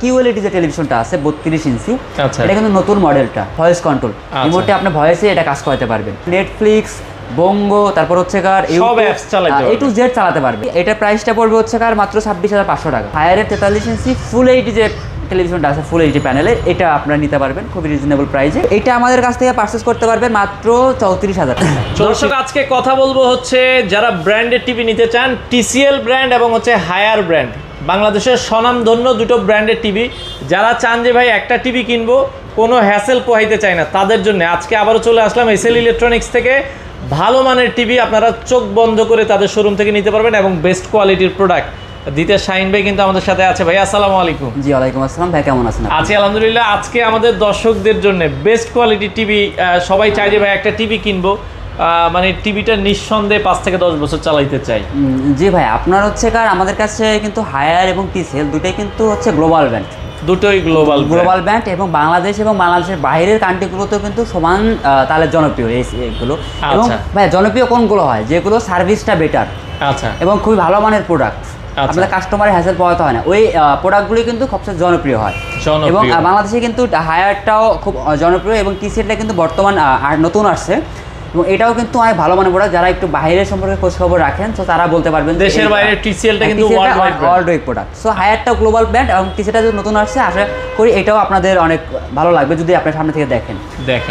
QLED যে টেলিভিশনটা আছে 32 ইঞ্চি, আচ্ছা। এটা কিন্তু নতুন মডেলটা, ভয়েস কন্ট্রোল রিমোটে আপনি ভয়েসে এটা কাজ করতে পারবেন। নেটফ্লিক্স, বঙ্গো, তারপর হচ্ছে কার সব অ্যাপস চালাতে পারবে, A to Z চালাতে পারবে। এটা প্রাইসটা পড়বে হচ্ছে কার মাত্র 26,500 টাকা। হায়ারের 43 ইঞ্চি ফুল এইচডি যে টেলিভিশনটা আছে ফুল এইচডি প্যানেলের, এটা আপনারা নিতে পারবেন খুবই রিজনেবল প্রাইসে। এটা আমাদের কাছ থেকে পারচেজ করতে পারবেন মাত্র 34,000 টাকা। দর্শক আজকে কথা বলবো হচ্ছে যারা ব্র্যান্ডের টিভি নিতে চান, টিসিএল ব্র্যান্ড এবং হচ্ছে হায়ার ব্র্যান্ড, বাংলাদেশের স্বনামধন্য দুটো ব্র্যান্ডের টিভি। যারা চান যে ভাই একটা টিভি কিনবো, কোনো হ্যাসেল পোহাইতে চায় না, তাদের জন্য আজকে আবারও চলে আসলাম এসএল ইলেকট্রনিক্স থেকে। ভালো মানের টিভি আপনারা চোখ বন্ধ করে তাদের শোরুম থেকে নিতে পারবেন এবং বেস্ট কোয়ালিটির প্রোডাক্ট দিতে শাহিন ভাই কিন্তু আমাদের সাথে আছে। ভাই আসসালামু আলাইকুম। জি ওয়ালাইকুম আসসালাম ভাই, কেমন আছেন? আছি আলহামদুলিল্লাহ। আজকে আমাদের দর্শকদের জন্য বেস্ট কোয়ালিটির টিভি, সবাই চায় যে ভাই একটা টিভি কিনবো, মানে টিভিটা নিঃসন্দেহে 5 থেকে 10 বছর চালাইতে চাই। জি ভাই, আপনার হচ্ছে কার আমাদের কাছে কিন্তু হায়ার এবং টিসিএল দুটোই কিন্তু হচ্ছে গ্লোবাল ব্র্যান্ড, দুটোই গ্লোবাল ব্র্যান্ড এবং বাংলাদেশ এবং বাংলাদেশের বাইরের কান্ট্রিগুলোতেও কিন্তু সমান তাহলে জনপ্রিয় এইগুলো। এবং ভাই জনপ্রিয় কোনগুলো হয়? যেগুলো সার্ভিসটা বেটার, আচ্ছা, এবং খুবই ভালো মানের প্রোডাক্ট, আপনাদের কাস্টমারের হ্যাসেল পাওয়াতে হয় না, ওই প্রোডাক্টগুলি কিন্তু সবচেয়ে জনপ্রিয় হয়। এবং বাংলাদেশে কিন্তু হায়ারটাও খুব জনপ্রিয় এবং টিসিএলটা কিন্তু বর্তমান নতুন আসছে, এবং এটাও কিন্তু অনেক ভালো মানের প্রোডাক্ট। যারা একটু বাইরের সম্পর্কে খোঁজ খবর রাখেন তো তারা বলতে পারবেন দেশের বাইরে টিসিএলটা কিন্তু ওয়ার্ল্ড ওয়াইড প্রোডাক্ট। সো হায়ারটাও গ্লোবাল ব্র্যান্ড এবং টিসিএলটা যদি নতুন আসছে, আশা করি এটাও আপনাদের অনেক ভালো লাগবে যদি আপনার সামনে থেকে দেখেন।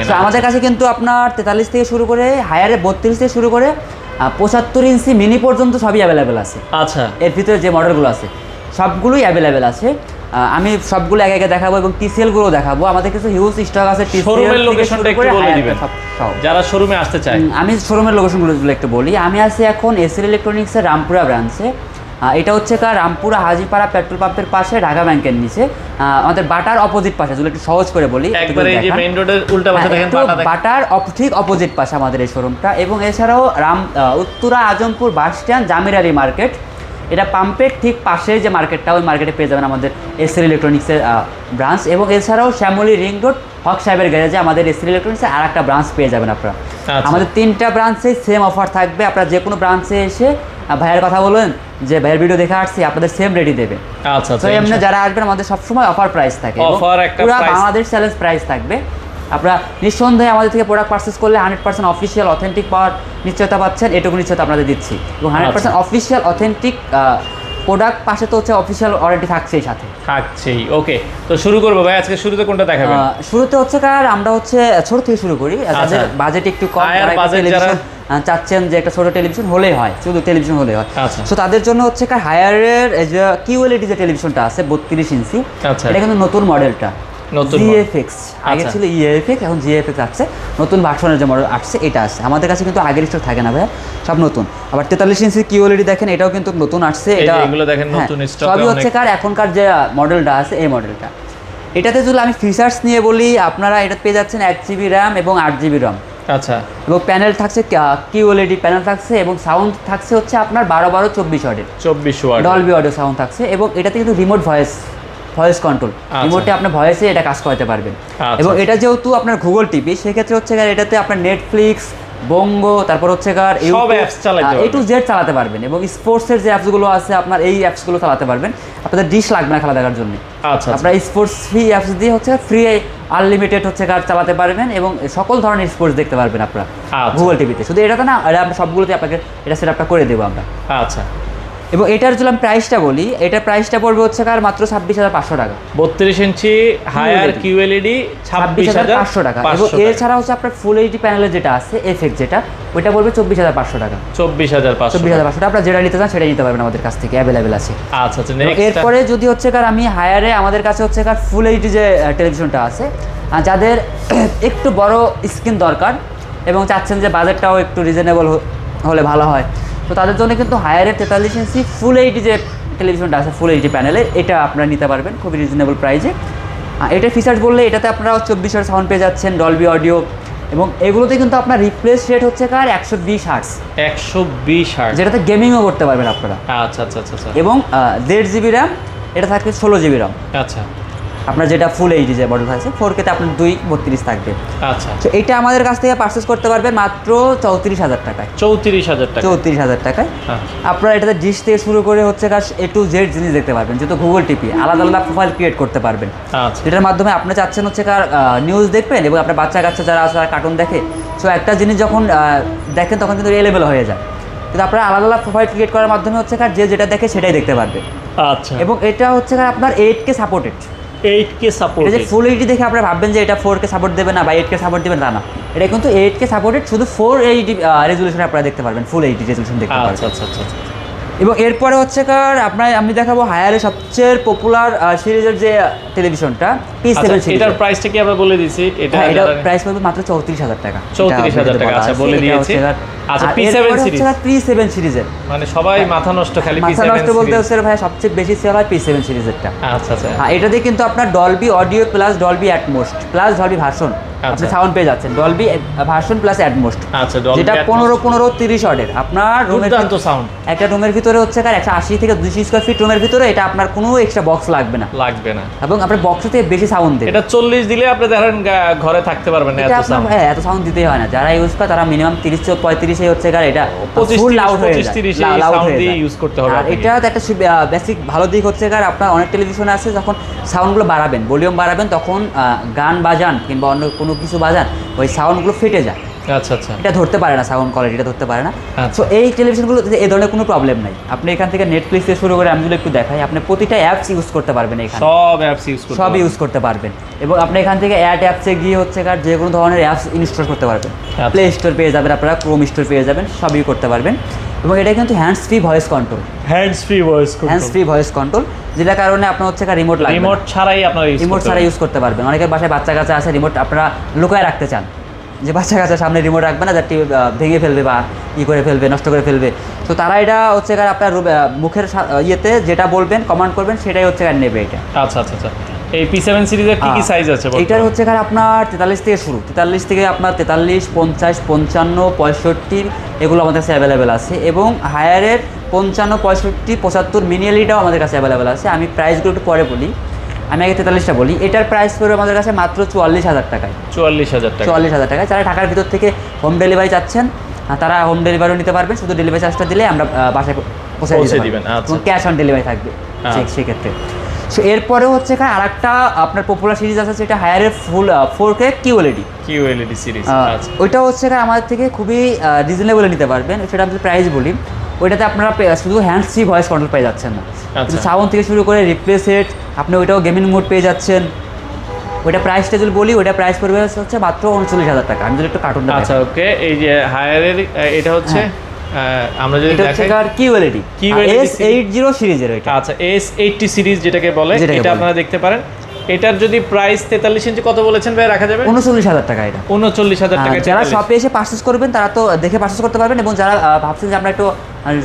তো আমাদের কাছে কিন্তু আপনার 43 থেকে শুরু করে হায়ারে 32 থেকে শুরু করে 75 ইঞ্চি মিনি পর্যন্ত সবই অ্যাভেলেবেল আছে। আচ্ছা, এর ভিতরে যে মডেলগুলো আছে সবগুলোই অ্যাভেলেবেল আছে। আমি সবগুলো একে একে দেখাবো এবং টিসিএল গুলো দেখাবো। আমাদের কিছু হিউজ স্টক আছে শোরুমের লোকেশনটা একটু বলে দিবেন যারা শোরুমে আসতে চায়। আমি শোরুমের লোকেশনগুলো একটু বলি। আমি আছি এখন এসএল ইলেকট্রনিক্সের রামপুরা ব্রাঞ্চে। এটা হচ্ছে কার রামপুরা হাজিপাড়া পেট্রোল পাম্পের পাশে, ঢাকা ব্যাংকের নিচে, আমাদের বাটার অপোজিট পাশে। যদি একটু সহজ করে বলি, একবারে এই যে মেইন রোডের উল্টা পাশে দেখেন বাটার ঠিক অপোজিট পাশে আমাদের এই শোরুমটা। এবং এছাড়াও উত্তরা আজমপুর বাস স্ট্যান্ড, জামিরারি মার্কেট, এটা পাম্পের ঠিক পাশে যে মার্কেটটা, ওই মার্কেটে পেয়ে যাবেন আমাদের এসএল ইলেকট্রনিক্সের ব্রাঞ্চ। এবং এছাড়াও শ্যামলী রিং রোড হক সাহেবের গ্যারেজে আমাদের এসএল ইলেকট্রনিক্সের আর একটা ব্রাঞ্চ পেয়ে যাবেন আপনারা। আমাদের 3টা ব্রাঞ্চে সেম অফার থাকবে। আপনারা যে কোনো ব্রাঞ্চে এসে ভাইয়ের কথা বলবেন যে ভাইয়ের ভিডিও দেখে আসছি, আপনাদের সেম রেডি দেবে। আচ্ছা, তো এমনি যারা আসবেন আমাদের সবসময় অফার প্রাইস থাকে, পুরো বাংলাদেশ চ্যালেঞ্জ প্রাইস থাকবে। আপনারা নিঃসন্দেহে আমাদের থেকে প্রোডাক্ট পারচেস করলে 100% অফিসিয়াল অথেন্টিক পাওয়ার নিশ্চয়তা পাচ্ছেন, এটুকু নিশ্চয়তা আপনাদের দিচ্ছি। এবং 100% অফিসিয়াল অথেন্টিক প্রোডাক্ট পাশে তো হচ্ছে অফিসিয়াল ওয়ারেন্টি থাকছেই সাথে থাকছেই। ওকে, তো শুরু করবো ভাই। আজকে শুরুতে কোনটা দেখাবেন? শুরুতে হচ্ছে কার আমরা হচ্ছে ছোট থেকে শুরু করি। যাদের বাজেট একটু কম, চাচ্ছেন যে একটা ছোট টেলিভিশন হলেই হয়, শুধু টেলিভিশন হলেই হয়, সো তাদের জন্য হচ্ছে কার হায়ারের যে কিউএলইডি যে টেলিভিশনটা আছে 32 ইঞ্চি, এটা কিন্তু নতুন মডেলটা, জিএফএক্স। আগে ছিল ইএফএক্স, এখন জিএফএক্স আসছে, নতুন ভার্সনের যে মডেল আসছে এটা আসছে। আমাদের কাছে কিন্তু আগের স্টক থাকে না ভাই, সব নতুন। আবার 43 ইঞ্চি কিউএলইডি দেখেন, এটাও কিন্তু নতুন আসছে। এটা এগুলো দেখেন নতুন স্টক, সবই হচ্ছে কার এখনকার যে মডেলটা আছে এই মডেলটা। এটাতে যদি আমি ফিচার্স নিয়ে বলি, আপনারা এটা পেয়ে যাচ্ছেন 1GB র্যাম এবং 8GB রম। আচ্ছা, এবং প্যানেল থাকছে কিউএলইডি প্যানেল থাকছে, এবং সাউন্ড থাকছে হচ্ছে আপনার 12-24 ওয়াটের 24 ওয়াট ডলবি অডিও সাউন্ড থাকছে। এবং এটাতে কিন্তু রিমোট ভয়েস কন্ট্রোল, রিমোটে আপনি ভয়েসে এটা কাজ করতে পারবেন। এবং এটা যেহেতু আপনার গুগল টিভি, সেক্ষেত্রে হচ্ছে এটাতে আপনার নেটফ্লিক্স, বঙ্গো, তারপর হচ্ছে কার A to Z চালাতে পারবেন। এবং স্পোর্টসের যে অ্যাপসগুলো আছে আপনার এই অ্যাপসগুলো চালাতে পারবেন। আপনাদের ডিশ লাগবে না খেলা দেখার জন্য। আপনার স্পোর্টস ফ্রি অ্যাপস দিয়ে হচ্ছে ফ্রি আনলিমিটেড হচ্ছে কার চালাতে পারবেন এবং সকল ধরনের স্পোর্টস দেখতে পারবেন আপনারা গুগল টিভিতে। শুধু এটাতে না, আমরা সবগুলোতে আপনাকে এটা সেট আপটা করে দেবো আমরা। আচ্ছা, এবং এটার যদি আমি প্রাইসটা বলি, এটার প্রাইসটা পড়বে হচ্ছে কার মাত্র 26,500 টাকা। 32 ইঞ্চি হায়ার কিউএলইডি 26,500 টাকা। এবং এছাড়া হচ্ছে আপনার ফুল এইচডি প্যানেলের যেটা আছে এফএক্ট, যেটা ওইটা পড়বে 24,500 টাকা। 24,500 টাকা। আপনারা যেটা নিতে চান সেটাই নিতে পারবেন, আমাদের কাছ থেকে অ্যাভেলেবেল আছে। আচ্ছা, এরপরে যদি হচ্ছে কার আমি হায়ারে, আমাদের কাছে হচ্ছে কার ফুল এইচডি যে টেলিভিশনটা আছে, যাদের একটু বড় স্ক্রিন দরকার এবং চাচ্ছেন যে বাজেটটাও একটু রিজনেবল হলে ভালো হয়, তো তাদের জন্য কিন্তু হায়ারের 43 ইঞ্চি ফুল এইচডি যে টেলিভিশনটা আছে ফুল এইচডি প্যানেলের, এটা আপনারা নিতে পারবেন খুবই রিজনেবল প্রাইসে। এটার ফিচার্স বললে, এটাতে আপনারা 24 ওয়াট সাউন্ড পেয়ে যাচ্ছেন, ডলবি অডিও, এবং এগুলোতে কিন্তু আপনার রিপ্লেস রেট হচ্ছে কার 120 হার্টজ, 120 হার্টজ, যেটাতে গেমিংও করতে পারবেন আপনারা। আচ্ছা আচ্ছা আচ্ছা। এবং 1.5GB র্যাম, এটা থাকবে 16GB র্যাম। আচ্ছা, আপনার যেটা ফুল এইচডি যে মডেল আছে 4K তে আপনার 232 থাকবে। আচ্ছা, তো এটা আমাদের কাছ থেকে পারচেস করতে পারবেন মাত্র 34,000 টাকায়। 34,000 টাকা। 34,000 টাকায় হ্যাঁ। আপনারা এটাতে ডিশ থেকে শুরু করে হচ্ছে এ টু জেড জিনিস দেখতে পারবেন, যেহেতু গুগল টিপি আলাদা আলাদা প্রোফাইল ক্রিয়েট করতে পারবেন। আচ্ছা, যেটার মাধ্যমে আপনি চাচ্ছেন হচ্ছে নিউজ দেখবেন এবং আপনার বাচ্চা কাচ্চা যারা আছে তারা কার্টুন দেখে, সো একটা জিনিস যখন দেখেন তখন কিন্তু এলেবেল হয়ে যায়। কিন্তু আপনারা আলাদা আলাদা প্রোফাইল ক্রিয়েট করার মাধ্যমে হচ্ছে যে যেটা দেখে সেটাই দেখতে পারবে। আচ্ছা, এবং এটা হচ্ছে আপনার 8K সাপোর্টেড। 8K support. এটা যে ফুল এইচডি দেখে আপনারা ভাববেন যে এটা 4K সাপোর্ট দেবে না বা 8K সাপোর্ট দেবে না, এটা কিন্তু 8K সাপোর্টেড, শুধু 480 রেজুলেশনে আপনারা দেখতে পারবেন, ফুল এইচডি রেজুলেশন দেখতে পারবেন। আচ্ছা আচ্ছা আচ্ছা। এবং এরপরে হচ্ছে আমি দেখাবো হায়ারের সবচেয়ে পপুলার সিরিজের যে টেলিভিশনটা P7 সিরিজ। এটার প্রাইসটা কি আমরা বলে দিয়েছি? এটা প্রাইস পড়বে মাত্র 34,000 টাকা। 34,000 টাকা, আচ্ছা বলে দিয়েছি। আচ্ছা, P7 সিরিজ, P7 সিরিজের মানে সবাই মাথা নষ্ট, খালি P7 মাথা নষ্ট বলতে হচ্ছে ভাই সবচেয়ে বেশি সেল হয় P7 সিরিজেরটা। আচ্ছা আচ্ছা। হ্যাঁ, এটাতে কিন্তু আপনার Dolby audio plus Dolby at most plus Dolby version আপনি সাউন্ড পেয়ে যাচ্ছেন, ডলবি ভার্সন প্লাস অ্যাটমোস্ট। আচ্ছা, ডলবি যেটা 15-15-30 অর্ডের আপনার রুমের সাউন্ড। একটা রুমের ভিতরে হচ্ছে 180 থেকে 200 স্কয়ার ফিট রুমের ভিতরে এটা আপনার কোনো এক্সট্রা বক্স লাগবে না এবং আপনার বক্সের থেকে বেশি সাউন্ড দেবে। এটা 40 দিলে আপনি ধরেন ঘরে থাকতে পারবেন না, এত সাউন্ড। হ্যাঁ, এত সাউন্ড দিতেই হয় না, যারা ইউজ করে তারা মিনিমাম 30-35 এ হচ্ছে এটা 25 লাউড হয়ে যায়, 30 লাউড সাউন্ড হয়ে দিয়ে যায়। ইউজ করতে হবে। আর এটা একটা বেসিক ভালো দিক হচ্ছে আপনার অনেক টেলিভিশনে আছে যখন সাউন্ডগুলো বাড়াবেন, ভলিউম বাড়াবেন, তখন গান বাজান কিংবা অন্য কোনো কিছু বাজান, ওই সাউন্ডগুলো ফেটে যায়। আচ্ছা আচ্ছা। এটা ধরতে পারে না, সাউন্ড কোয়ালিটিটা ধরতে পারে না। আচ্ছা। সো এই টেলিভিশনগুলো এই ধরনের কোনো প্রবলেম নাই। আপনি এখান থেকে নেটফ্লিক্স থেকে শুরু করে আমি যদি একটু দেখাই, আপনি প্রতিটা অ্যাপস ইউজ করতে পারবেন, এখানে সব অ্যাপস ইউজ করতে সব ইউজ করতে পারবেন। এবং আপনি এখান থেকে অ্যাড অ্যাপসে গিয়ে হচ্ছে যে কোনো ধরনের অ্যাপস ইনস্টল করতে পারবেন। প্লে স্টোর পেয়ে যাবেন, আপনারা ক্রোম স্টোর পেয়ে যাবেন, সবই করতে পারবেন। এবং এটা কিন্তু hands free voice control, hands free voice control, যেটার কারণে আপনার হচ্ছে রিমোট লাগবে, রিমোট ছাড়াই আপনারা রিমোট ছাড়াই ইউজ করতে পারবেন। অনেকের বাসায় বাচ্চা কাচ্চা আছে, রিমোট আপনারা লুকায় রাখতে চান, যে বাচ্চা কাচ্চার সামনে রিমোট রাখবে না, যাতে ভেঙে ফেলবে বা করে ফেলবে, নষ্ট করে ফেলবে। তো তারা এটা হচ্ছে আপনার মুখের ইয়েতে যেটা বলবেন, কমান্ড করবেন, সেটাই হচ্ছে নেবে এটা। আচ্ছা আচ্ছা আচ্ছা। এই P7 সিরিজের কি কি সাইজ আছে? এটার হচ্ছে আপনার 43 থেকে শুরু, 43 থেকে আপনার 43, 50, 55, 65 এগুলো আমাদের কাছে অ্যাভেলেবেল আছে। এবং হায়ারের 55, 65, 75 মিনি এলইডিটাও আমাদের কাছে অ্যাভেলেবেল আছে। আমি প্রাইসগুলো একটু পরে বলি, আমি আগে 43টা বলি। এটার প্রাইস পড়বে আমাদের কাছে মাত্র 44,000 টাকায়। 44,000 টাকা। 44,000 টাকায়। যারা ঢাকার ভিতর থেকে হোম ডেলিভারি চাচ্ছেন তারা হোম ডেলিভারিও নিতে পারবেন, শুধু ডেলিভারি চার্জটা দিলে আমরা বাসায় পৌঁছে দিবেন। এবং ক্যাশ অন ডেলিভারি থাকবে সেক্ষেত্রে। সো এরপরেও হচ্ছে আরেকটা আপনার পপুলার সিরিজ আছে, যেটা হায়ারের ফুল 4K QLED সিরিজ। আচ্ছা, ওইটা হচ্ছে আমাদের থেকে খুবই রিজনেবলে নিতে পারবেন। সেটা আমি প্রাইস বলি, ওইটাতে আপনারা শুধু হ্যান্ডস ফ্রি ভয়েস কন্ট্রোল পেয়ে যাচ্ছেন না, কিন্তু সাউন্ড থেকে শুরু করে রিপ্লে সেট আপনি ওইটাও গেমিং মোড পেয়ে যাচ্ছেন। ওইটা প্রাইসটা যদি বলি, ওইটা প্রাইস পড়বে হচ্ছে মাত্র 39,000 টাকা। আমি যদি একটু কার্টুন দেখাই। আচ্ছা, ওকে। এই যে হায়ারের এটা হচ্ছে আমরা যদি দেখাই QLED S80 সিরিজের এটা। আচ্ছা, S80 সিরিজ যেটাকে বলে, এটা আপনারা দেখতে পারেন। এটার যদি প্রাইস 43 ইঞ্চি কত বলেছেন ভাই রাখা যাবে? 39,000 টাকা। এটা 39,000 টাকা। যারা শপে এসে পারচেজ করবেন তারা তো দেখে পারচেজ করতে পারবেন, এবং যারা ভাবছেন যে আমরা একটু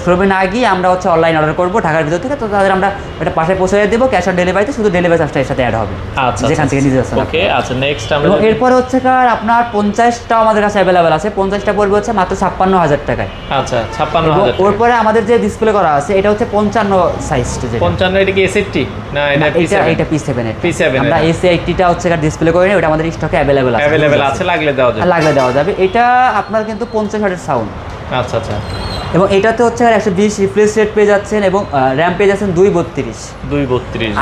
শোরুমে না গিয়ে আমরা হচ্ছে অনলাইন অর্ডার করবো ঢাকার ভিতর থেকে, তো তাদের আমরা এটা পাশে পৌঁছে দেবো ক্যাশ অন ডেলিভারিতে, শুধু ডেলিভারি চার্জটা এর সাথে অ্যাড হবে। আচ্ছা, যেখান থেকে নিজে আসছেন। ওকে। আচ্ছা, নেক্সট আমরা এরপরে হচ্ছে আপনার 50টাও আমাদের কাছে অ্যাভেলেবেল আছে। 50টা পড়বে হচ্ছে মাত্র 56,000 টাকায়। আচ্ছা, 56,000। ওর পরে আমাদের যে ডিসপ্লে করা আছে এটা হচ্ছে 55 সাইজটা। 55 এটা কি S80 না? এটা P7 এর। P7 আমরা S80টা হচ্ছে ডিসপ্লে করে নিই, ওটা আমাদের স্টকে অ্যাভেলেবেল আছে, লাগলে দেওয়া যাবে। এটা আপনার কিন্তু 50 ওয়াটের সাউন্ড। আচ্ছা আচ্ছা। এবং এটাতে হচ্ছে 120 রিফ্রেশ রেট পেয়ে যাচ্ছেন, এবং র্যাম পেয়ে যাচ্ছেন 232।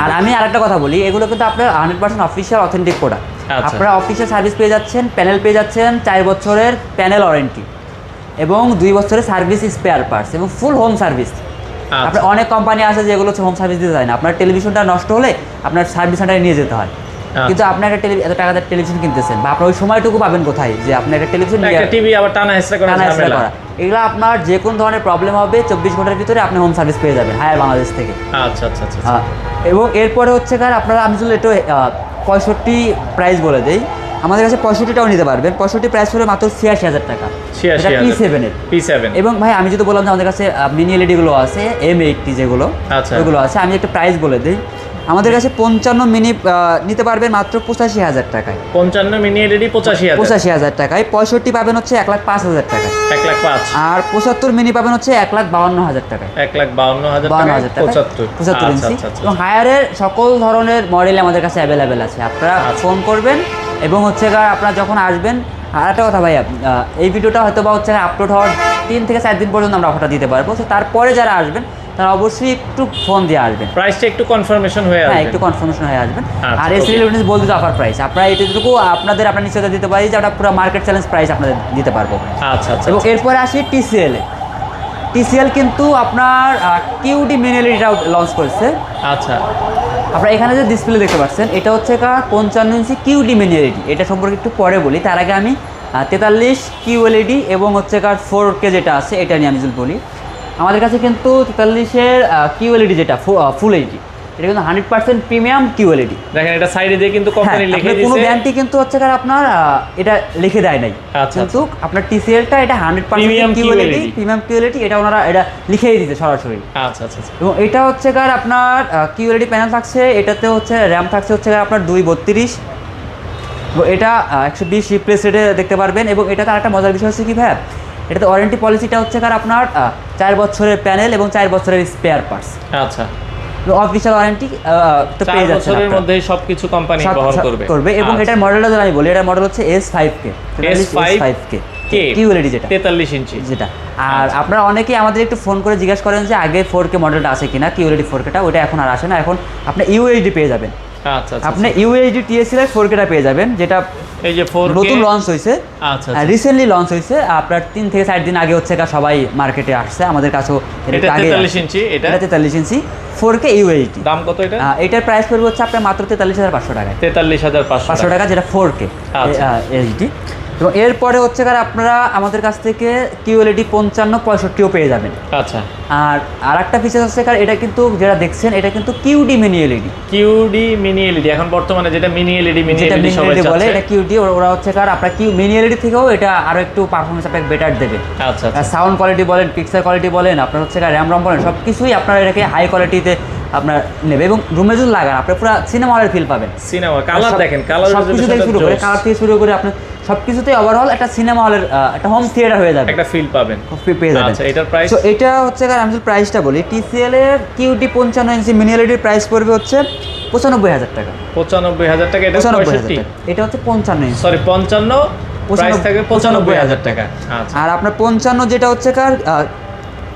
আর আমি আরেকটা কথা বলি, এগুলো কিন্তু আপনার 100% অফিসিয়াল অথেন্টিক প্রোডাক্ট। আপনারা অফিসিয়াল সার্ভিস পেয়ে যাচ্ছেন, প্যানেল পেয়ে যাচ্ছেন 4 বছরের প্যানেল ওয়ারেন্টি, এবং 2 বছরের সার্ভিস স্পেয়ার পার্টস, এবং ফুল হোম সার্ভিস। আপনার অনেক কোম্পানি আছে যেগুলো হচ্ছে হোম সার্ভিস দিতে চায় না। আপনার টেলিভিশনটা নষ্ট হলে আপনার সার্ভিস সেন্টারে নিয়ে যেতে হয়, কিন্তু আপনি একটা এত টাকা দিয়ে টেলিভিশন কিনতেছেন, বা আপনার ওই সময়টুকু পাবেন কোথায় যে আপনি একটা টেলিভিশন টিভি আবার টানা হেসরা করা। এগুলো আপনার যে কোনো ধরনের প্রবলেম হবে 24 ঘন্টার ভিতরে আপনি হোম সার্ভিস পেয়ে যাবেন হায়ার বাংলাদেশ থেকে। আচ্ছা আচ্ছা আচ্ছা। এবং এরপরে হচ্ছে আপনারা, আমি যদি একটু 65 প্রাইস বলে দেই, আমাদের কাছে 65টাও নিতে পারবেন। 65 প্রাইস পড়বে মাত্র 86,000 টাকা। P7 এর। এবং ভাই আমি যদি বললাম যে আমাদের কাছে মিনি এলইডি গুলো আছে M80 যেগুলো, ওইগুলো আছে। আমি একটা প্রাইস বলে দিই, আমাদের কাছে 55 মিনি নিতে পারবেন মাত্র 85,000 টাকায়। 55 মিনি এলইডি 85,000, 85,000 টাকায়। 65 পাবেন হচ্ছে 1,05,000 টাকায়। 1,05,000। আর 75 মিনি পাবেন হচ্ছে 1,52,000 টাকায়। 1,52,000 টাকা। 75 ইঞ্চি। এবং হায়ারের সকল ধরনের মডেল আমাদের কাছে অ্যাভেলেবেল আছে। আপনারা ফোন করবেন এবং হচ্ছে আপনারা যখন আসবেন। আর একটা কথা ভাইয়া, এই ভিডিওটা হয়তো বা হচ্ছে আপলোড হওয়ার 3 থেকে 4 দিন পর্যন্ত আমরা অফারটা দিতে পারবো। তো তারপরে যারা আসবেন তারা অবশ্যই একটু ফোন দিয়ে আসবেন, প্রাইসটা একটু কনফার্মেশন হয়ে আসবে। হ্যাঁ, একটু কনফার্মেশন হয়ে আসবেন। আচ্ছা, আর এসএল ইলেকট্রনিক্স বলতে তো অফার প্রাইস, আপনারা এটুকু আপনার নিশ্চয়তা দিতে পারি যে আমরা পুরো মার্কেট চ্যালেঞ্জ প্রাইস আপনাদের দিতে পারবো। আচ্ছা আচ্ছা। এবং এরপরে আসি টিসিএল এ। টিসিএল কিন্তু আপনার কিউডি মিনি এলইডিটা লঞ্চ করেছে। আচ্ছা, আপনারা এখানে যে ডিসপ্লে দেখতে পাচ্ছেন এটা হচ্ছে 55 ইঞ্চি কিউডি মিনি এলইডি। এটা সম্পর্কে একটু পরে বলি, তার আগে আমি 43 কিউএলইডি এবং হচ্ছে 4K যেটা আছে এটা নিয়ে আমি যদি বলি। আমাদের কাছে কিন্তু 43-এর কিউএলইডি যেটা ফুল এইচডি, এটা কিন্তু 100% প্রিমিয়াম কিউএলইডি। দেখেন এটা সাইডে দিয়ে কিন্তু কোম্পানি লিখে দিয়েছে। কোনো ব্র্যান্ডই কিন্তু হচ্ছে আপনার এটা লিখে দেয় নাই। কিন্তু আপনার টিসিএলটা এটা 100% কিউএলইডি, প্রিমিয়াম কিউএলইডি, এটা ওনারা এটা লিখেই দিয়েছে সরাসরি। আচ্ছা আচ্ছা। এবং এটা হচ্ছে আপনার কিউএলইডি প্যানেল থাকছে, এটাতে হচ্ছে র্যাম থাকছে হচ্ছে আপনার 232। এটা 120 রিপ্লেস রেটে দেখতে পারবেন। এবং এটাতে আরেকটা মজার বিষয় হচ্ছে কি ভাই, এটাতে ওয়ারেন্টি পলিসিটা হচ্ছে আপনার 4 বছরের প্যানেল এবং 4 বছরের স্পেয়ার পার্টস। আচ্ছা, অফিশিয়াল ওয়ারেন্টি তো পেয়ে যাচ্ছেন। 4 বছরের মধ্যেই সবকিছু কোম্পানি বহন করবে। এবং এটার মডেলটা যদি আমি বলি, এটার মডেল হচ্ছে S5K। S5K কিউএলইডি যেটা 43 ইঞ্চি যেটা। আর আপনারা অনেকেই আমাদের একটু ফোন করে জিজ্ঞাসা করেন যে আগে 4K মডেলটা আছে কিনা, কিউএলইডি 4Kটা, ওটা এখন আর আসে না। এখন আপনি ইউএইচডি পেয়ে যাবেন। আচ্ছা, আপনি ইউএইচডি টিএসএল এর 4Kটা পেয়ে যাবেন, যেটা এই যে 4K নতুন লঞ্চ হয়েছে। আচ্ছা, রিসেন্টলি লঞ্চ হয়েছে আপনার 3 থেকে 4 দিন আগে হচ্ছে সবাই মার্কেটে আসছে, আমাদের কাছেও এটা 43 ইঞ্চি। এটা 43 ইঞ্চি 4K ইউএইচডি। দাম কত এটা? এটার প্রাইস পড়বে হচ্ছে আপনার মাত্র 43,500 টাকায়। 43,500 টাকা, যেটা 4K এইচডি। এবং এরপরে হচ্ছে আপনারা আমাদের কাছ থেকে কিউএলইডি 55, 65ও পেয়ে যাবেন। আচ্ছা। আর একটা ফিচার হচ্ছে এটা কিন্তু যেটা দেখছেন এটা কিন্তু QD mini LED. QD mini LED এখন বর্তমানে যেটা মিনি এলইডি সবাই বলে, এটা কিউডি। ওরা হচ্ছে আপনার মিনি এলইডি থেকেও এটা আরো একটু পারফরম্যান্স আপনাকে বেটার দেবে। আচ্ছা। সাউন্ড কোয়ালিটি বলেন, পিকচার কোয়ালিটি বলেন, আপনার হচ্ছে র্যাম রম বলেন, সব কিছুই আপনার এটাকে হাই কোয়ালিটিতে আপনার নেবে। এবং রুমে যদি লাগান আপনি পুরো সিনেমা হলের ফিল পাবেন। সিনেমা কালার দেখেন, কালার থেকে শুরু করে আপনি সবকিছুতেই ওভারঅল একটা সিনেমা হলের একটা হোম থিয়েটার হয়ে যাবে, একটা ফিল পাবেন, পেয়ে যাবেন। আচ্ছা, এটার প্রাইস? তো এটা হচ্ছে আমি যদি প্রাইসটা বলি, টিসিএল এর কিউডি 55 ইঞ্চি মিনি এলইডির প্রাইস পড়বে হচ্ছে 95,000 টাকা। 95,000 টাকা। এটা 65, এটা হচ্ছে 55 ইঞ্চি। সরি 55, প্রাইস থাকবে 95,000 টাকা। আচ্ছা। আর আপনার 55 যেটা হচ্ছে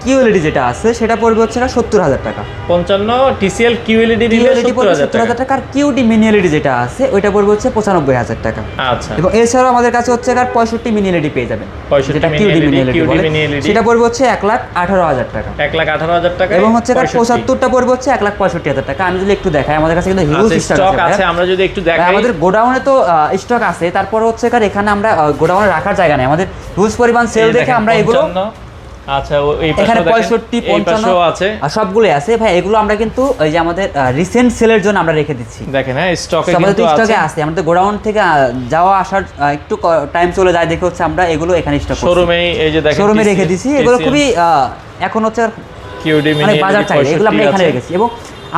কিউএলইডি যেটা আছে সেটা পড়বে হচ্ছে 70,000 টাকা। 55 টিসিএল কিউএলইডি দিলে 70,000 টাকা। আর কিউডি মিনি এলইডি যেটা আছে ওইটা পড়বে হচ্ছে 95,000 টাকা। আচ্ছা। এবং এছাড়াও আমাদের কাছে হচ্ছে 65 মিনি এলইডি পেয়ে যাবেন, যেটা কিউডি মিনি এলইডি, সেটা পড়বে হচ্ছে 1,18,000 টাকা। 1,18,000 টাকা। এবং হচ্ছে 75টা পড়বে হচ্ছে 1,65,000 টাকা। আমি যদি একটু দেখাই, আমাদের কাছে কিন্তু হিউজ স্টক আছে। আমরা যদি একটু দেখাই, আমাদের গোডাউনে তো স্টক আছে, তারপর হচ্ছে এখানে আমরা গোডাউনে রাখার জায়গা নেই, আমাদের হিউজ পরিমাণ সেল দেখে আমরা এগুলো। আচ্ছা, এখানে 65, 55 আছে, আর সবগুলো আছে ভাই। এগুলো আমরা কিন্তু ওই যে আমাদের রিসেন্ট সেলের জন্য আমরা রেখে দিচ্ছি। দেখেন, হ্যাঁ, স্টকে কিন্তু আছে। আমাদের গোডাউন থেকে যাওয়া আসার একটু টাইম চলে যায় দেখে হচ্ছে আমরা এগুলো এখানে স্টক করছি, শোরুমে। এই যে দেখেন, শোরুমে রেখে দিছি। এগুলো খুবই এখন হচ্ছে কিউডি মিনি বাজার চাই, এগুলো আমরা এখানে রেখেছি। এবং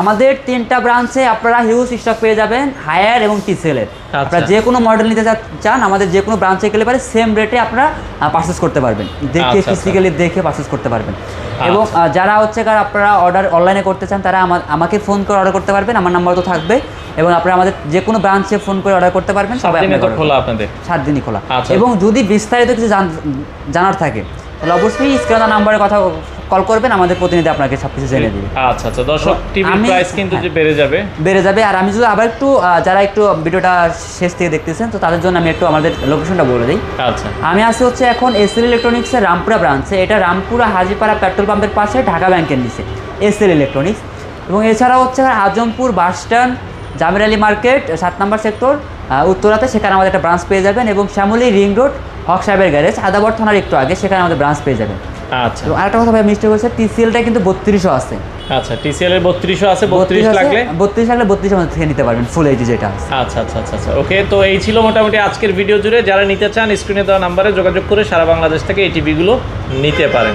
আমাদের 3টা ব্রাঞ্চে আপনারা হিউজ স্টক পেয়ে যাবেন হায়ার এবং টিসিএল এর। আপনারা যে কোনো মডেল নিতে চান আমাদের যে কোনো ব্রাঞ্চে গেলে পারে সেম রেটে আপনারা পারচেজ করতে পারবেন, দেখে ফিজিক্যালি দেখে পারচেজ করতে পারবেন। এবং যারা হচ্ছে আপনারা অর্ডার অনলাইনে করতে চান তারা আমাকে ফোন করে অর্ডার করতে পারবেন, আমার নাম্বার তো থাকবে। এবং আপনারা আমাদের যে কোনো ব্রাঞ্চে ফোন করে অর্ডার করতে পারবেন। 7 দিনই খোলা আপনাদের, 7 দিনই খোলা। এবং যদি বিস্তারিত কিছু জানার থাকে তাহলে অবশ্যই স্ক্রিনে নাম্বারে কথা কল করবেন, আমাদের প্রতিনিধি আপনাকে সবকিছু জেনে দিবে। আচ্ছা আচ্ছা। দর্শক, টিভির প্রাইস কিন্তু যে বেড়ে যাবে। আর আমি যদি আবার একটু যারা একটু ভিডিওটা শেষ থেকে দেখতেছেন তো তাদের জন্য আমি একটু আমাদের লোকেশনটা বলে দিই। আচ্ছা। আমি আছি হচ্ছে এখন এসএল ইলেকট্রনিক্সের রামপুরা ব্রাঞ্চে। এটা রামপুরা হাজিপাড়া পেট্রোল পাম্পের পাশে ঢাকা ব্যাংকের নিচে এসএল ইলেকট্রনিক্স। এবং এছাড়াও হচ্ছে Azampur bus stand, Jamir Ali market 7 নম্বর সেক্টর উত্তরাতে, সেখানে আমাদের একটা ব্রাঞ্চ পেয়ে যাবেন। এবং শ্যামলী রিং রোড হক সাহেবের গ্যারেজ আদাবর থানার একটু আগে, সেখানে আমাদের ব্রাঞ্চ পেয়ে যাবেন। আচ্ছা। আরেকটা কথা ভাই মিস্টেক হয়েছে, টিসিএলটা কিন্তু 3200 আছে। আচ্ছা, টিসিএল এর 3200 আছে। 32 লাগলে 32 মধ্যে থেকে নিতে পারবেন ফুল এইচডি যেটা আছে। আচ্ছা আচ্ছা আচ্ছা। ওকে, তো এই ছিল মোটামুটি আজকের ভিডিও জুড়ে। যারা নিতে চান স্ক্রিনে দেওয়া নাম্বারে যোগাযোগ করে সারা বাংলাদেশ থেকে এই টিভিগুলো নিতে পারেন।